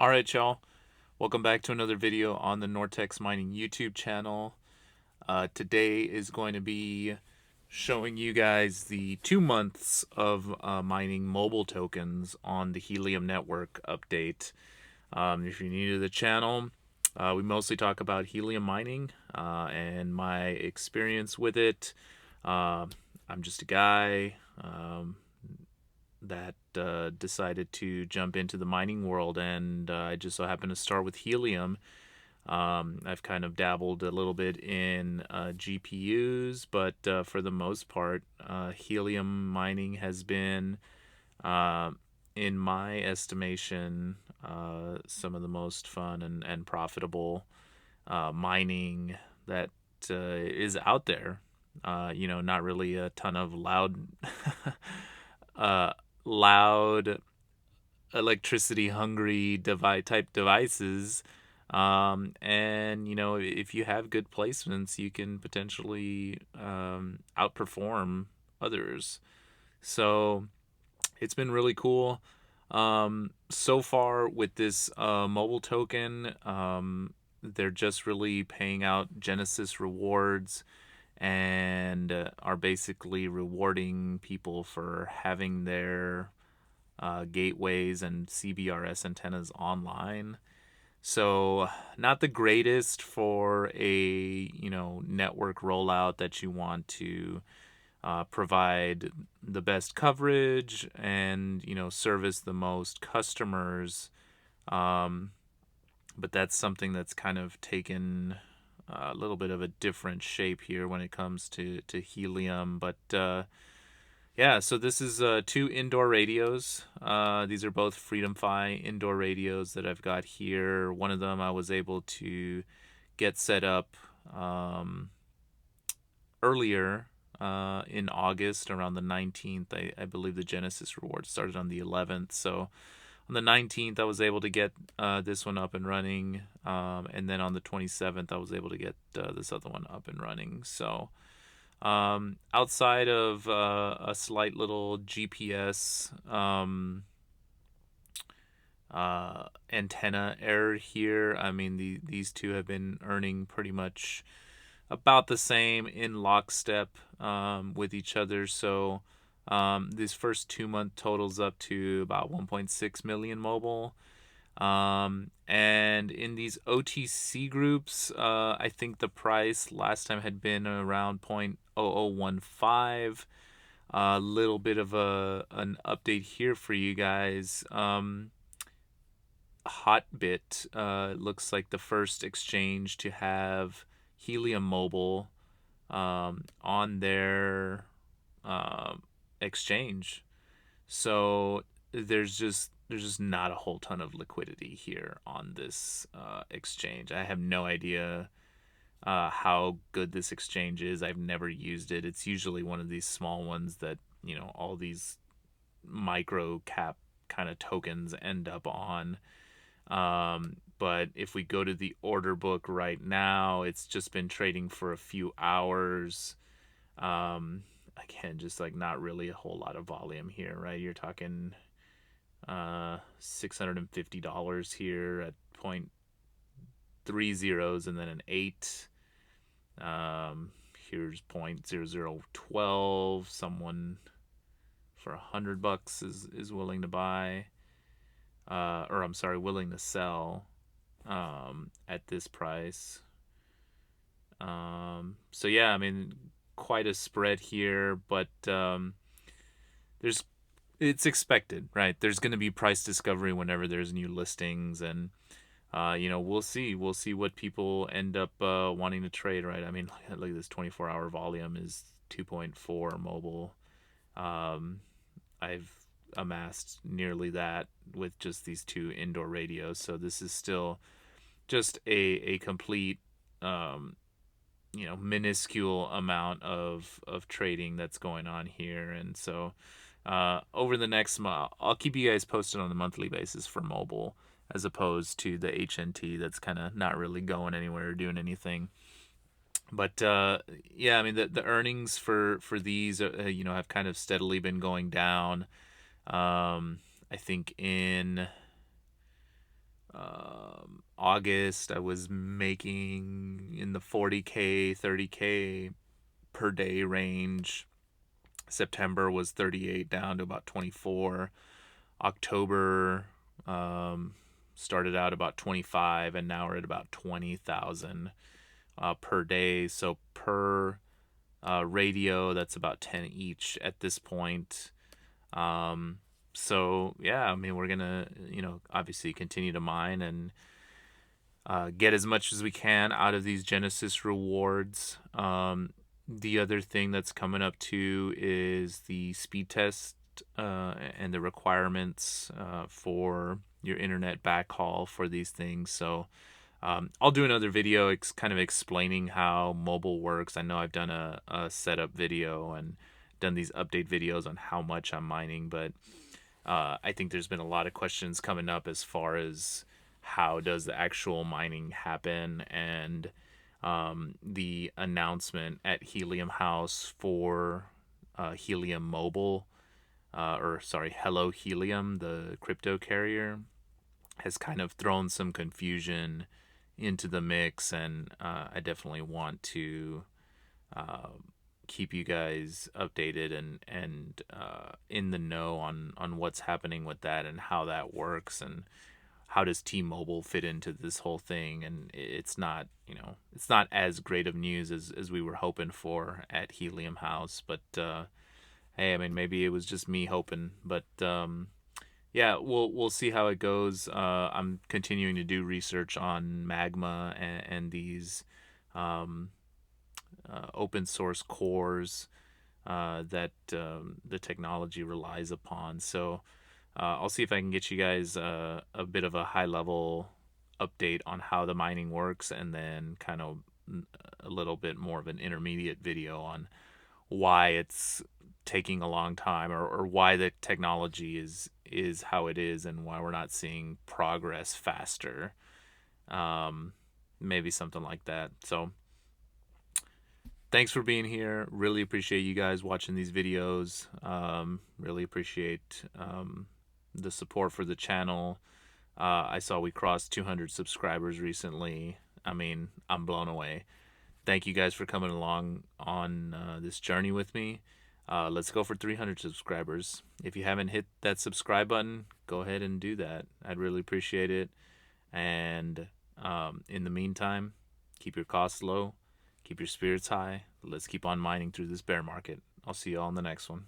Alright, y'all. Welcome back to another video on the Nortex Mining YouTube channel. Today is going to be showing you guys the 2 months of mining mobile tokens on the Helium network update. If you're new to the channel, we mostly talk about Helium mining and my experience with it. I'm just a guy that decided to jump into the mining world, and I just so happened to start with Helium. I've kind of dabbled a little bit in GPUs, but for the most part, Helium mining has been, uh, in my estimation, some of the most fun and profitable mining that is out there. Not really a ton of uh, loud electricity hungry type devices. And if you have good placements, you can potentially outperform others. So it's been really cool. So far with this mobile token, they're just really paying out Genesis rewards and are basically rewarding people for having their gateways and CBRS antennas online. So not the greatest for a network rollout that you want to provide the best coverage and service the most customers. Um, but that's something that's kind of taken a little bit of a different shape here when it comes to Helium. But yeah, so this is 2 indoor radios. These are both Freedom Fi indoor radios that I've got here. One of them I was able to get set up earlier in August, around the 19th. I believe the Genesis reward started on the 11th. So on the 19th, I was able to get this one up and running. And then on the 27th, I was able to get this other one up and running. So outside of a slight little GPS antenna error here, I mean, these two have been earning pretty much about the same in lockstep with each other. So this first 2 month totals up to about 1.6 million mobile. And in these OTC groups, I think the price last time had been around 0.0015. A little bit of an update here for you guys. Hotbit looks like the first exchange to have Helium Mobile on their exchange. So there's just not a whole ton of liquidity here on this exchange. I have no idea how good this exchange is. I've never used it. It's usually one of these small ones that all these micro cap kind of tokens end up on. But if we go to the order book right now, it's just been trading for a few hours. Again, just like not really a whole lot of volume here, right? You're talking $650 here at 0.30 and then an 8. Here's 0.0012. Someone for $100 is willing to buy, or I'm sorry, willing to sell at this price. So yeah, I mean, quite a spread here, but there's it's expected, right? There's going to be price discovery whenever there's new listings, and we'll see what people end up wanting to trade, right? I mean, look at this 24-hour volume is 2.4 mobile. I've amassed nearly that with just these 2 indoor radios, so this is still just a complete minuscule amount of trading that's going on here. And so over the next month, I'll keep you guys posted on a monthly basis for mobile, as opposed to the HNT that's kind of not really going anywhere or doing anything. But yeah, I mean, the earnings for these have kind of steadily been going down. I think in August, I was making in the 40K, 30K per day range. September was 38 down to about 24. October started out about 25, and now we're at about 20,000 per day. So per radio, that's about 10 each at this point. So yeah, I mean, we're gonna, obviously continue to mine and get as much as we can out of these Genesis rewards. The other thing that's coming up too is the speed test and the requirements for your internet backhaul for these things. So I'll do another video kind of explaining how mobile works. I know I've done a setup video and done these update videos on how much I'm mining, but I think there's been a lot of questions coming up as far as how does the actual mining happen, and the announcement at Helium House for Helium Mobile, or sorry, Hello Helium, the crypto carrier, has kind of thrown some confusion into the mix, and I definitely want to uh, keep you guys updated and in the know on what's happening with that and how that works, and how does T-Mobile fit into this whole thing. And it's not, it's not as great of news as we were hoping for at Helium House, but hey, I mean, maybe it was just me hoping, but yeah, we'll see how it goes. I'm continuing to do research on Magma and these um, open source cores that the technology relies upon. So I'll see if I can get you guys a bit of a high level update on how the mining works, and then kind of a little bit more of an intermediate video on why it's taking a long time, or why the technology is how it is, and why we're not seeing progress faster. Maybe something like that. So thanks for being here. Really appreciate you guys watching these videos. Really appreciate the support for the channel. I saw we crossed 200 subscribers recently. I mean, I'm blown away. Thank you guys for coming along on this journey with me. Let's go for 300 subscribers. If you haven't hit that subscribe button, go ahead and do that. I'd really appreciate it. And in the meantime, keep your costs low, keep your spirits high. Let's keep on mining through this bear market. I'll see you all in the next one.